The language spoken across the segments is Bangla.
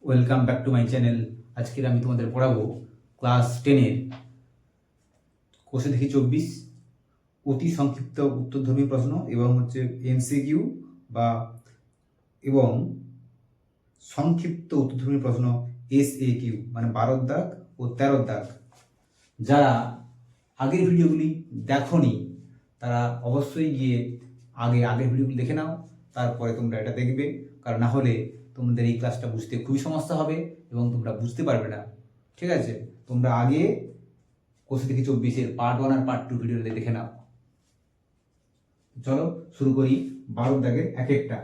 Welcome back to my channel. আজকে আমি তোমাদের পড়াবো ক্লাস 10-এর কোষে দেখি 24 অতি সংক্ষিপ্ত উত্তরধর্মী প্রশ্ন এবং এমসিকিউ বা এবং সংক্ষিপ্ত উত্তরধর্মী প্রশ্ন SAQ মানে 12 দাগ ও 13 দাগ। যারা আগের ভিডিওগুলি দেখোনি তারা অবশ্যই গিয়ে আগের ভিডিওগুলি দেখে নাও, তারপরে তোমরা এটা দেখবে, কারণ না হলে তোমাদের এই ক্লাসটা বুঝতে খুবই সমস্যা হবে এবং তোমরা বুঝতে পারবে না। ঠিক আছে, তোমরা আগে কোষে দেখি 24-এর পার্ট 1 আর পার্ট 2 ভিডিওতে দেখে নাও। চলো শুরু করি 12 দাগের এক একটা।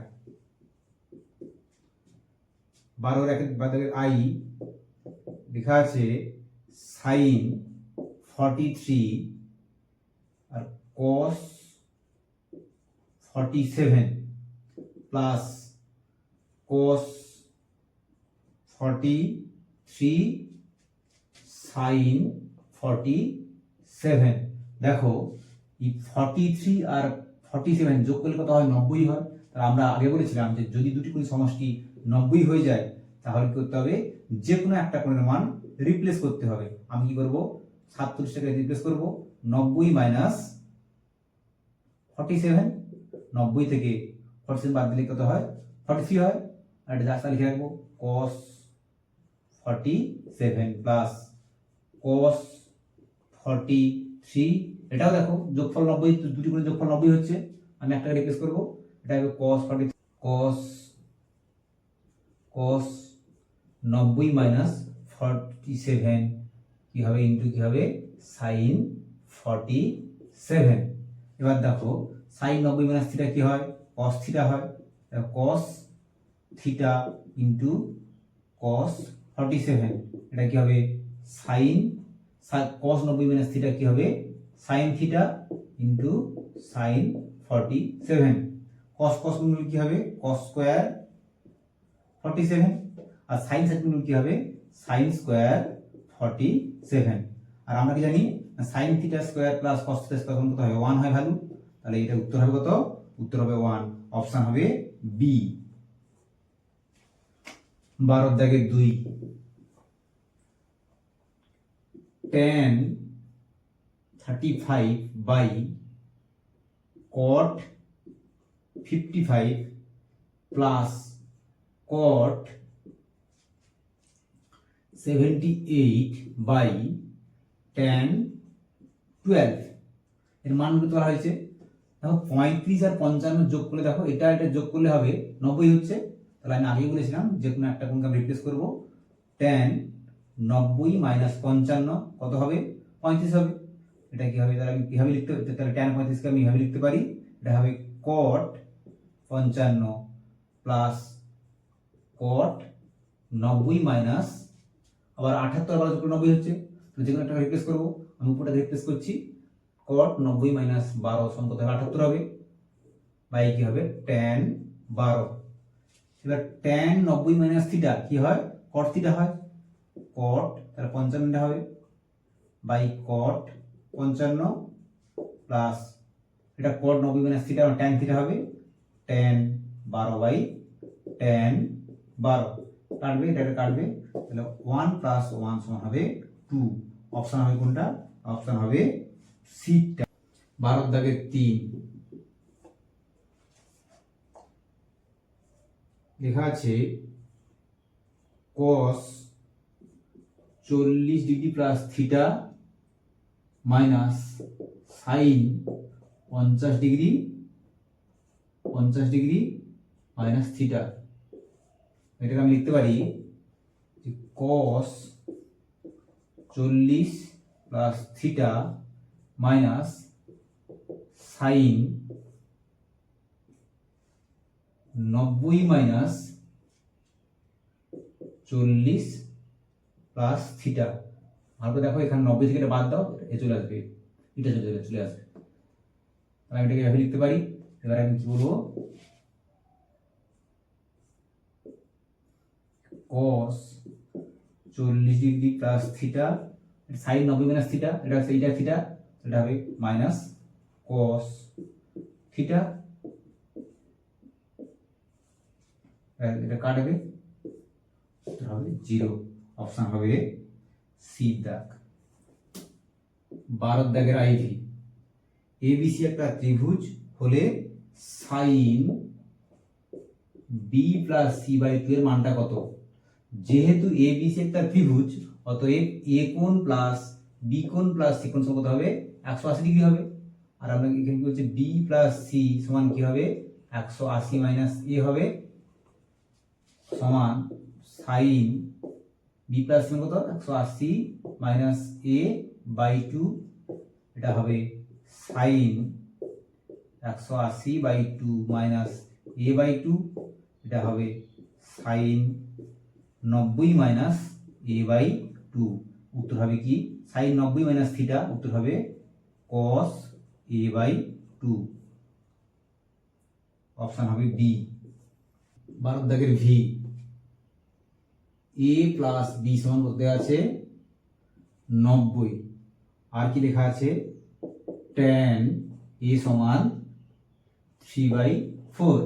12 দাগের আই লেখা আছে সাইন 43 আর কস 47 প্লাস cos 43 sin 47। দেখো এই 43 আর 47 যোগ করলে কত হয়? 90 হয়। তাহলে আমরা আগে বলেছিলাম যে যদি দুটি কোণের সমষ্টি 90 হয়ে যায় তাহলে কি করতে হবে? যে কোনো একটা কোণের মান রিপ্লেস করতে হবে। আমি কি করব? 47 টাকে রিপ্লেস করব 90 মাইনাস 47। 90 থেকে 47 বাদ দিলে কত হয়? 43 হয়। আর এটা জাস্ট লিখে রাখবো cos 47 প্লাস cos 43। এটাও দেখো যোগফল 90, দুটি গুণের যোগফল 90 হচ্ছে। আমি একটাকে রিপ্লেস করব, এটা হবে cos 90 মাইনাস 47 কি হবে? ইনটু কি হবে? sin 47। এবার দেখো sin 90 মাইনাস থিটা কি হয়? cos থিটা হয়। cos থিটা ইন্টু cos 47, এটা কি হবে? সাইন cos 90 মাইনাস থিটা কি হবে? Sign theta into sign 47। cos cos গুণলে কি হবে? cos স্কয়ার 47 আর সাইন সাইন গুণলে কি হবে? Sine square 47। আর আমরা কি জানি? Sine theta square plus cos theta square কত হয়? 1 হয় ভ্যালু। তাহলে এটা উত্তর হবে কত? উত্তর হবে 1। অপশন হবে বি। 12 দাগের 2 tan 35 by cot 55 plus cot 78 by tan 12 এর মান কত করা হয়েছে? দেখো 35 আর 55 যোগ করলে দেখো এটা যোগ করলে হবে 90 হচ্ছে। তাহলে আমি আগেই বলেছিলাম যে কোনো একটা কোণকে আমি রিপ্লেস করব। tan 90 মাইনাস 55 কত হবে? 35 হবে। এটা কি হবে? তাহলে আমি কিভাবে লিখতে পারি? তাহলে tan 35 কে আমি কিভাবে লিখতে পারি? এটা হবে cot 55 প্লাস cot 90 মাইনাস আবার 78 আবার যোগ করলে 90 হচ্ছে। তো যে কোনো একটা রিপ্লেস করব। আমি উপরটা রিপ্লেস করছি। cot 90 মাইনাস 12 সমান কত হবে? 78 হবে। বাই কি হবে? tan 12। এবার tan 90 মাইনাস থিটা কি হয়? cot থিটা হয়। cot তাহলে 55 হবে বাই cot 55 প্লাস এটা cot 90 minus theta tan theta হবে tan 12 বাই tan 12 কাটবে, এটা কাটবে। তাহলে 1 প্লাস 1 সমান হবে 2। অপশন হবে কোনটা? অপশন হবে সি টা। 12 দাগের 3 লেখা আছে cos 40 degree plus theta minus sine 50 degree minus theta. এটাকে আমি লিখতে পারি যে cos 40 plus theta minus sine 90 minus 40 plus theta. ভালো দেখো এখানে 90 থেকে এটা বাদ দাও, এ চলে আসবে, এটা চলে আসবে। তাহলে আমি এটাকে এভাবে লিখতে পারি। এবার আমি কি বলবো? cos 40 degree plus theta sine 90 minus theta, এটা হচ্ছে এইটা থিটা, এটা হবে মাইনাস cos থিটা। এটা কাটবে উত্তর হবে 0। অপশন হবে সি দাগ। 12 দাগের আইভি, এবিসি একটা ত্রিভুজ হলে sine B plus C by 2 এর মানটা কত? যেহেতু এবিসি একটা ত্রিভুজ, অতএব এ কোণ প্লাস বি কোণ প্লাস সি কোণ সমান কত হবে? 180 ডিগ্রি হবে। আর আমরা এখানে কি বলছি, বি প্লাস সি সমান কি হবে? 180 মাইনাস এ হবে, সমান সাইন বি প্লাস সি কত? 180 মাইনাস এ বাই 2, এটা হবে sine 180 by 2 minus A by 2, এটা হবে সাইন 90 মাইনাস এ বাই 2। উত্তর হবে কি? সাইন 90 মাইনাস থিটা, উত্তর হবে কস এ বাই 2। অপশন হবে বি। 12 দাগের ভি, এ প্লাস বি সমান করতে আছে 90, আর কি লেখা আছে? ট্যান এ সমান 3/4,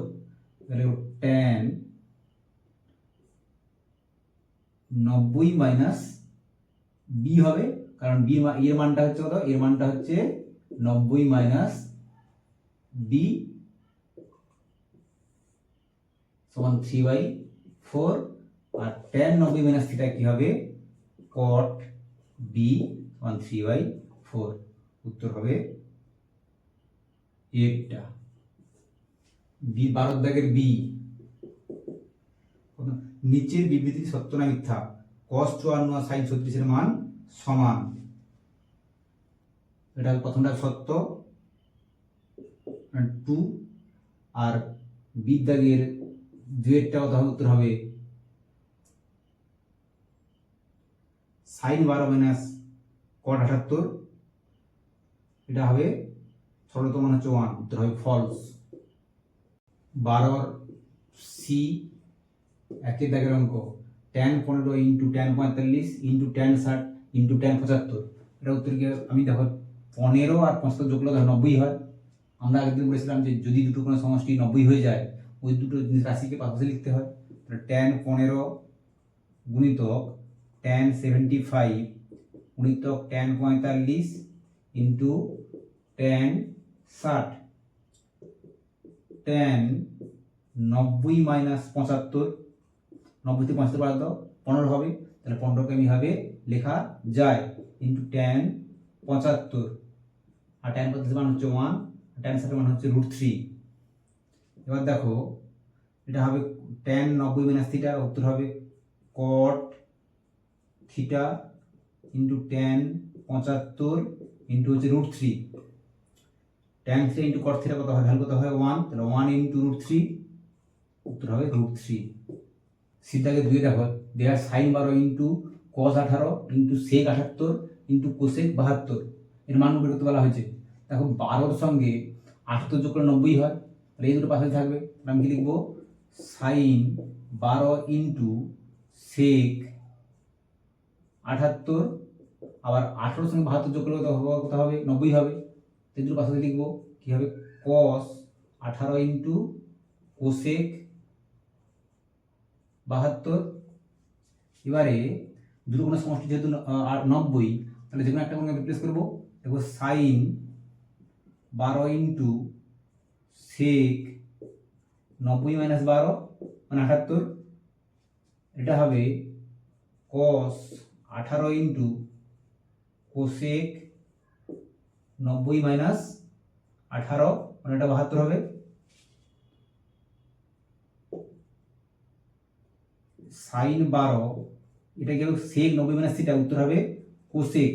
তাহলে ট্যান 90 মাইনাস বি হবে, কারণ বি এর মানটা হচ্ছে কত? এর মানটা হচ্ছে 90 মাইনাস বি সমান 3/4, আর ট্যান 90 মাইনাস থিটা কি হবে? কট বি সমান 3/4। উত্তর হবে এটা। বি 12 দাগের বি, নিচের বিবৃতি সত্য না মিথ্যা? cos 54 আর sin 36 এর মান সমান। এটা প্রথমটা সত্য 2, আর বি দাগের দুইয়েরটা কথা উত্তর হবে sin 12 মাইনাস cot 78, এটা হবে ছোটতম মান হচ্ছে 1, উত্তর হবে ফলস। 12 সি, একই দাগের অঙ্ক, tan 15 into tan 45 into tan 60 into tan 75, এটা উত্তর কি? আমি দেখো 15 আর 75 যোগ করলে 90 হয়। আমরা আগের দিন বলেছিলাম যে যদি দুটো কোনো সমষ্টি 90 হয়ে যায়, ওই দুটো রাশিকে পাশাপাশি লিখতে হয়। তাহলে tan 15 গুণিতক tan 75 গুণিতক tan 45 into tan 60, tan 90 minus 75, 90 থেকে 75 বাদ দাও, 15 হবে, তাহলে 15কে আমি ভাবে লেখা যায় ইন্টু tan 75, আর tan 45 মান হচ্ছে 1, tan 60 মান হচ্ছে √3। এবার দেখো এটা হবে tan 90 মাইনাস থিটা, উত্তর হবে cot theta into tan 75 into হচ্ছে √3। tan theta into cot theta কত হয়? ভ্যালু কত হয়? 1, তাহলে 1 ইন্টু √3, উত্তর হবে √3। সিদ্ধাকে দুই দেখো, there sine 12 into cos 18 into sec 78 into cosec 72, এর মান বের করতে বলা হয়েছে। দেখো 12 এর সঙ্গে 78 যোগ করলে 90 হয়, তাহলে এই দুটো পাশে থাকবে, তাহলে আমি কি লিখবো? সাইন 12 ইন্টু sec 78, আবার 18 সঙ্গে 72 যোগ করলে কত হবে? 90 হবে, এই দুটো পাশে লিখবো কি হবে? cos 18 into cosec 72। এবারে দুটো কোনো সমষ্টি যেহেতু 90, তাহলে যে কোনো একটা কোণকে রিপ্লেস করবো। দেখো সাইন 12 ইন্টু সেক 90 মাইনাস 12 মানে 78, এটা হবে cos 18 ইন্টু কোসেক 90 মাইনাস 18 মানে এটা 72 হবে। সাইন 12, এটা গেল সেক 90 মাইনাস থিটা, উত্তর হবে কোসেক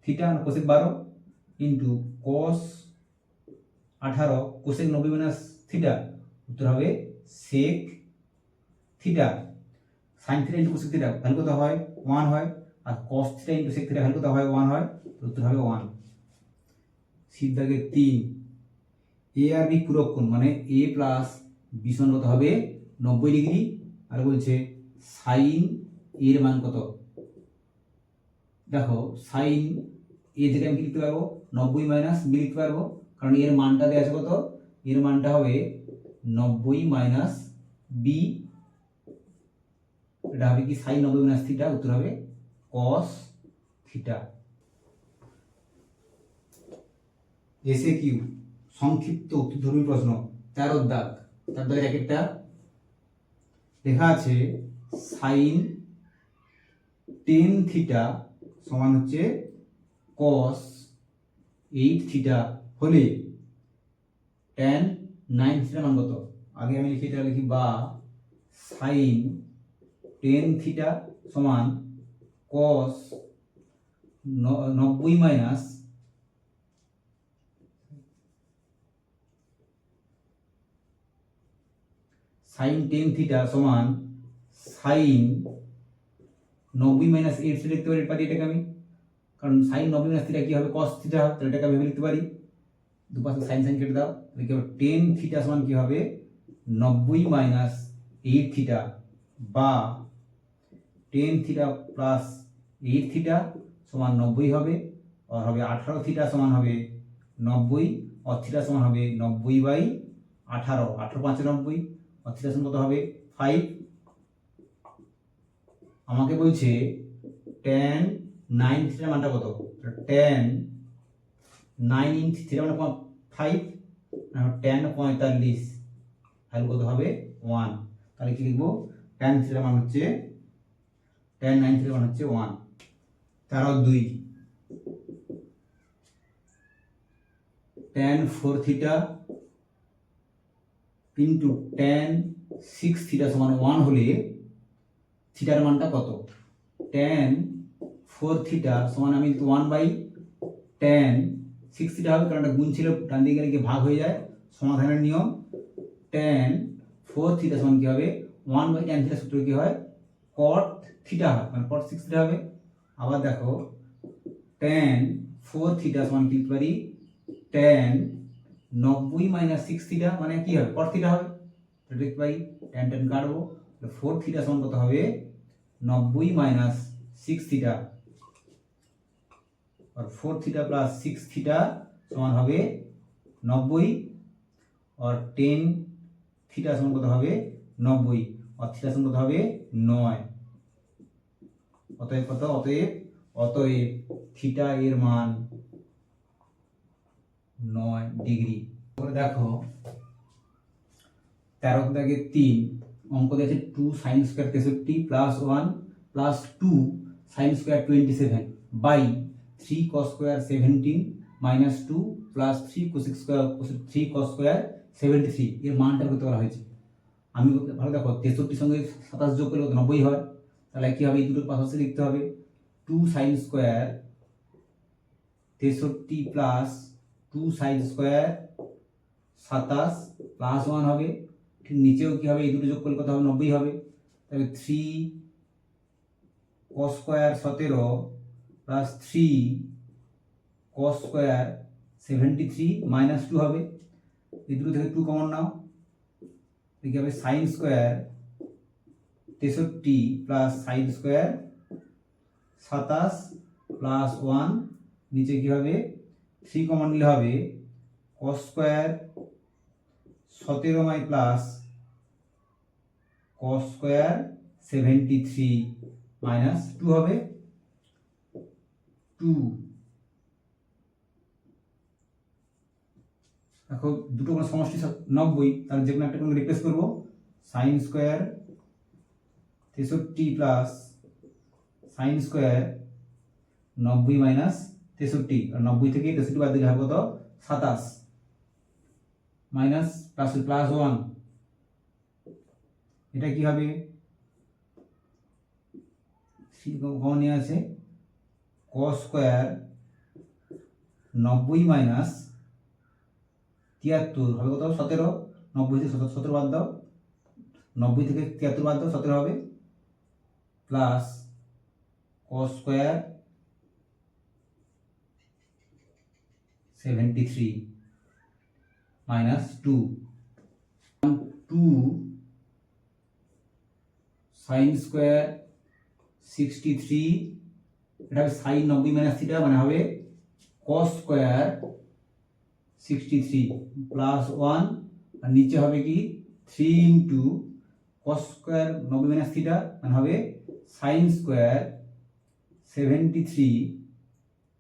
থিটা মানে cosec 12 into cos 18 cosec 90 minus theta, উত্তর হবে sec theta. Sine theta into cosec theta value কত হয়? 1 হয়, আর cos theta into sec theta value কত হয়? 1 হয়, উত্তর হবে 1। সিদ্ধাকে 3, এ আর বি পূরক কোণ, মানে এ প্লাস বি সমান কত হবে? 90 ডিগ্রি। আর বলছে সাইন এর মান কত? দেখো সাইন এ থেকে আমি কি লিখতে পারবো? 90 মাইনাস বি লিখতে পারবো, কারণ এর মানটা দেওয়া আছে কত? এর মানটা হবে 90 মাইনাস বি এটা হবে কি সাইন 90 মাইনাস থিটা, উত্তর হবে কস থিটা। এসে কিউ সংক্ষিপ্ত উত্তরধর্মী প্রশ্ন 13 দাগ, তার দাগের এক একটা লেখা আছে সাইন 10 থিটা সমান হচ্ছে কস 8 থিটা হলে tan 9 থিটা মান কত? আগে আমি লিখি, এটা লিখি বা সাইন 10 থিটা সমান কস 90 মাইনাস সাইন 10 থিটা সমান সাইন 90 মাইনাস 8 থিটা লিখতে পারি এটাকে আমি, কারণ সাইন 90 মাইনাস থিটা কি হবে কস থিটা, তাহলে এটাকে আমি লিখতে পারি, দুপাশে সাইন সাইন কেটে দাও, তাহলে কি হবে 10 থিটা সমান কি হবে 90 মাইনাস 8 থিটা, বা 10 থিটা প্লাস 8 থিটা সমান 90 হবে, আর হবে 18 থিটা সমান হবে 90, আর থিটা সমান হবে 90 বাই 18, 18 5 90, আর থিটা সমান কত হবে 5। আমাকে বলছে tan 9 থিটার মানটা কত? tan 9 থিটা মানে 5, tan 45 তাহলে কত হবে 1, তাহলে কি লিখবো tan থিটার মান হচ্ছে tan 9 থিটার মান হচ্ছে 1। 13 2 tan 4 theta into tan 6 theta সমান 1 হলে থিটার মানটা কত? tan 4 থিটা সমান আমি 1 বাই tan 6 থিটা হবে, কারণ এটা গুণ ছিল, ডান দিকে গেলে ভাগ হয়ে যায়, সমাধানের নিয়ম। tan 4 থিটা সমান কি হবে 1 বাই tan থিটা, সূত্র কি হয় cot থিটা হয়, মানে cot 6 থিটা হবে। আবার দেখো tan 4 থিটা সমান কি লিখতে পারি tan 90 মাইনাস 6 থিটা, মানে কি হবে cot থিটা হবে, এটা লিখতে পারি, tan tan কাটবো, 4 থিটা সমান কত হবে 90 মাইনাস 6 থিটা, और 4 थीटा प्लस 6 थीटा समान হবে 90, और 10 थीटा समान কত হবে 90, और थीटा समान কত হবে 9। অতএব কত? অতএব থিটা এর মান 9 ডিগ্রি। দেখো 13 দাগে 3 অঙ্ক দিয়েছে 2 sin square 63 plus 1 plus 2 sin square 27 by 3 cos square 17 minus 2 plus 3 cos square 73 এর মানটা করতে বলা হয়েছে। আমি ভালো দেখো 63 সঙ্গে 27 যোগ করলে 90 হয়, তাহলে কি হবে এই দুটোর পাশাপাশি লিখতে হবে 2 sin square 63 plus 2 sin square 27 plus 1 হবে, ঠিক নিচেও কি হবে এই দুটো যোগ করলে কত হবে 90 হবে, তাহলে 3 cos square 17 plus 3 cos square 73 minus 2 হবে, এই দুটো থেকে 2 কমন নাও, কি হবে sin square 63 plus sin square 27 plus 1, নিচে কি হবে 3 কমন নিলে হবে cos স্কয়ার 17 মাই প্লাস cos স্কয়ার 73 মাইনাস 2 হবে 2। দেখো দুটো কোনো সমষ্টি 90, তাহলে যে কোনো একটা কোনো রিপ্লেস করব, sin square 63 plus sin square 90 minus 63, আর 90 থেকে 63 বাদ দিলে হবে কত 27 মাইনাস প্লাস প্লাস 1, এটা কি হবে কমন নিয়ে আছে cos স্কয়ার 90 মাইনাস 73 হবে কত 17, 90 থেকে 17 বাদ দাও, 90 থেকে 73 বাদ দাও 17 হবে, plus cos square 73 minus 2 sin square 63, এটা হবে sin 90 মাইনাস থিটা, মানে হবে cos স্কয়ার 63 প্লাস 1, আর নিচে হবে কি 3 into cos square 90 minus theta মানে হবে sin square 73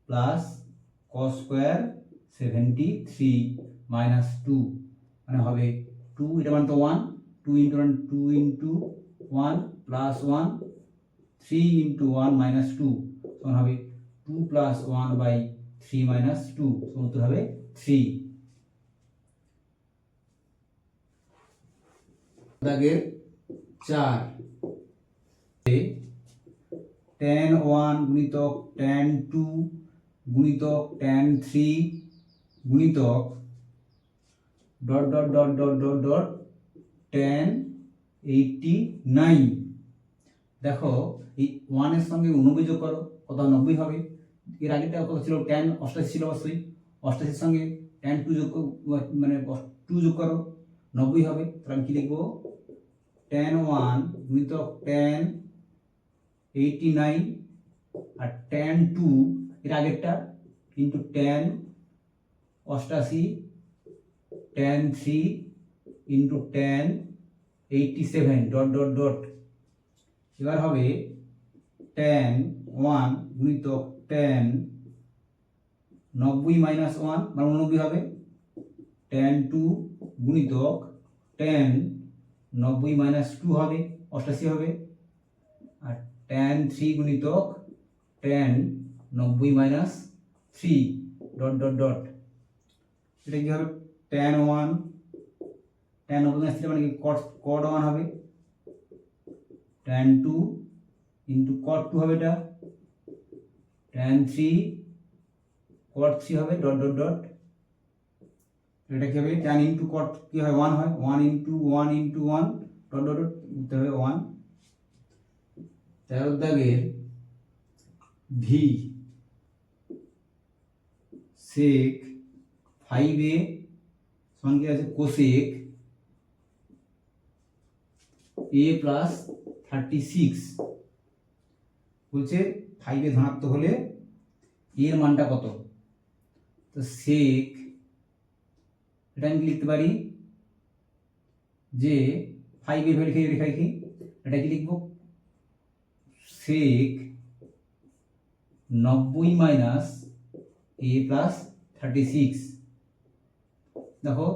plus cos square 73 minus 2 মানে হবে 2, এটা মানে তো 1, 2 into 1, 2 into 1 plus 1, 3 into 1 minus 2 তখন হবে 2 প্লাস 1 বাই 3 মাইনাস 2 উত্তর হবে 3। দাগের 4 tan 1 গুণিতক tan 2 গুণিতক tan 3 গুণিতক dot dot dot dot dot dot tan 89। দেখো এই 1 এর সঙ্গে 89 যোগ করো, কত 90 হবে। এর আগেটা কত ছিল, tan 88 ছিল, অবশ্যই 88 এর সঙ্গে tan 2 যোগ মানে 2 যোগ করো, 90 হবে। তাহলে আমি কি লিখবো, tan 1 গুণিতক tan 89 আর tan 2 এর আগেরটা into tan 88 tan 3 into tan 87 dot dot dot. এবার হবে tan 1 গুণিতক tan 90 মাইনাস 1 মানে 89 হবে, tan 2 গুণিতক tan 90 মাইনাস 2 হবে 88 হবে, আর tan 3 গুণিতক tan 90 minus 3 dot dot dot. এটা কি হবে, tan 1 tan 90 মাইনাস 3 মানে কি cot 1 হবে, tan 2 ইন্টু cot 2 হবে, এটা tan 3 cot 3 হবে ডট ডট ডট। এটা কি হবে, tan ইন্টু cot কি হয় 1 হয়, 1 into 1 into 1 dot dot dot দিতে হবে 1। 13 দাগের v sec 5a সমান কি আছে cosec a প্লাস 36 বলছে 5a ধনাত্মক হলে এর মানটা কত। তো sec এটা আমি লিখতে পারি যে 5a ভ্যালু লিখে রাখি, এটা কি লিখবো, sec 90 মাইনাস a প্লাস 36। দেখো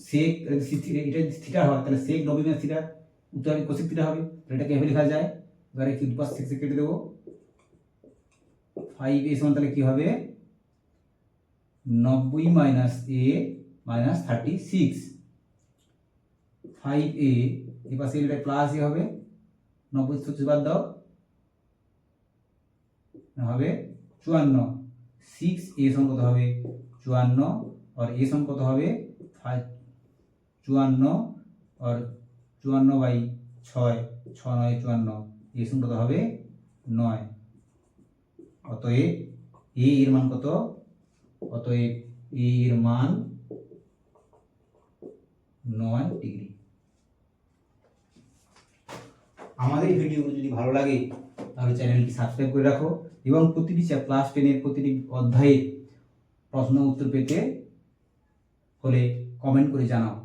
sec এটা থিটা হয়, তাহলে sec 90 মাইনাস থিটা উত্তর হবে cosec থিটা হবে, তাহলে এটাকে এভাবে লেখা যায়। এবারে কি পাস 6 কেটে দেবো, 5a সমান তাহলে কি হবে 90 মাইনাস a মাইনাস 36, 5a এই পাশে এটা প্লাস এ হবে, 90 থেকে বাদ দাও হবে 54, 6a সমান কত হবে 54 और a সমান কত হবে 54 और 54 বাই 6 6 9 54, a সমান কত হবে 9। অতএব a এর মান কত, অতএব a এর মান 9 ডিগ্রি। আমাদের ভিডিওগুলো যদি ভালো লাগে তাহলে চ্যানেলটি সাবস্ক্রাইব করে রাখো এবং প্রতিটি ক্লাস 10 এর প্রতিটি অধ্যায়ে প্রশ্ন উত্তর পেতে হলে কমেন্ট করে জানাও।